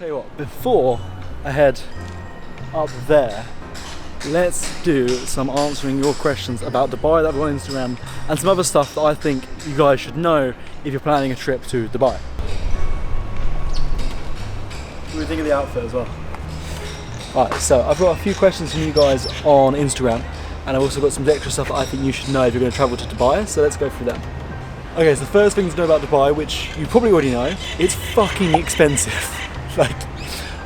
Tell you what, before I head up there, let's do some answering your questions about Dubai that I've got on Instagram and some other stuff that I think you guys should know if you're planning a trip to Dubai. What do you think of the outfit as well? Alright, so I've got a few questions from you guys on Instagram, and I've also got some extra stuff that I think you should know if you're going to travel to Dubai, so let's go through them. Okay, so the first thing to know about Dubai, which you probably already know, it's fucking expensive. Like,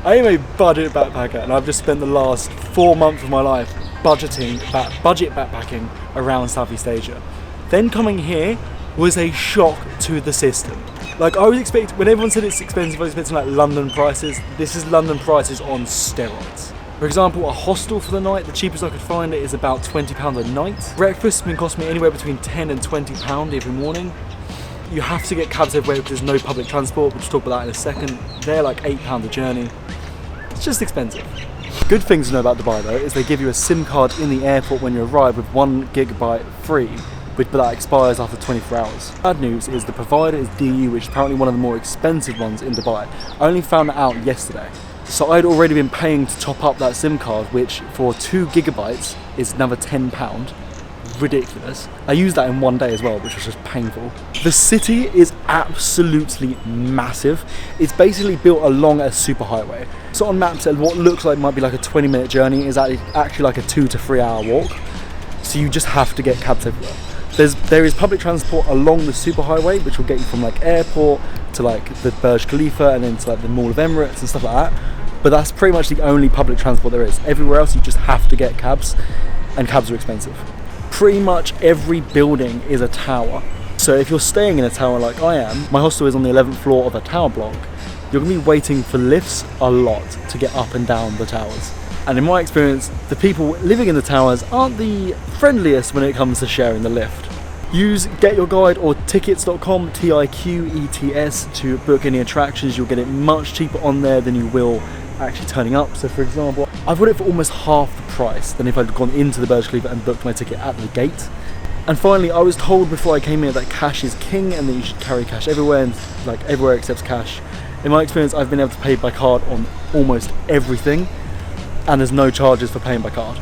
I am a budget backpacker, and I've just spent the last 4 months of my life budget backpacking around Southeast Asia. Then coming here was a shock to the system. Like, I was expecting, when everyone said it's expensive, I was expecting like London prices. This is London prices on steroids. For example, a hostel for the night, the cheapest I could find it is about £20 a night. Breakfast has been costing me anywhere between £10 and £20 every morning. You have to get cabs everywhere because there's no public transport. We'll talk about that in a second. They're like £8 a journey. It's just expensive. Good things to know about Dubai though is they give you a SIM card in the airport when you arrive with 1 GB free, but that expires after 24 hours. Bad news is the provider is DU, which is apparently one of the more expensive ones in Dubai. I only found that out yesterday. So I'd already been paying to top up that SIM card, which for 2 GB is another £10. Ridiculous. I used that in 1 day as well, which was just painful. The city is absolutely massive. It's basically built along a superhighway. So on maps, what looks like might be like a 20-minute journey is actually like a 2 to 3 hour walk. So you just have to get cabs everywhere. There is public transport along the superhighway, which will get you from like airport to like the Burj Khalifa and then to like the Mall of Emirates and stuff like that. But that's pretty much the only public transport there is. Everywhere else you just have to get cabs, and cabs are expensive. Pretty much every building is a tower. So if you're staying in a tower like I am, my hostel is on the 11th floor of a tower block, you're going to be waiting for lifts a lot to get up and down the towers. And in my experience, the people living in the towers aren't the friendliest when it comes to sharing the lift. Use Get Your Guide or tickets.com, TIQETS, to book any attractions. You'll get it much cheaper on there than you will actually turning up. So for example, I've got it for almost half the price than if I'd gone into the Burj Khalifa and booked my ticket at the gate. And finally, I was told before I came here that cash is king and that you should carry cash everywhere, and like everywhere accepts cash. In my experience, I've been able to pay by card on almost everything, and there's no charges for paying by card.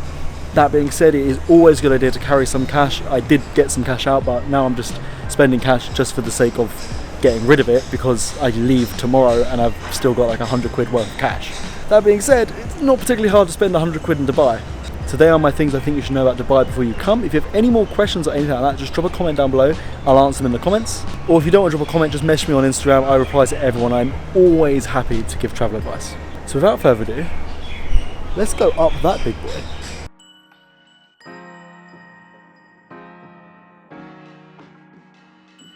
That being said, it is always a good idea to carry some cash. I did get some cash out, but now I'm just spending cash just for the sake of getting rid of it, because I leave tomorrow and I've still got like 100 quid worth of cash. That being said, it's not particularly hard to spend 100 quid in Dubai. So they are my things I think you should know about Dubai before you come. If you have any more questions or anything like that, just drop a comment down below. I'll answer them in the comments. Or if you don't want to drop a comment, just message me on Instagram. I reply to everyone. I'm always happy to give travel advice. So without further ado, let's go up that big boy.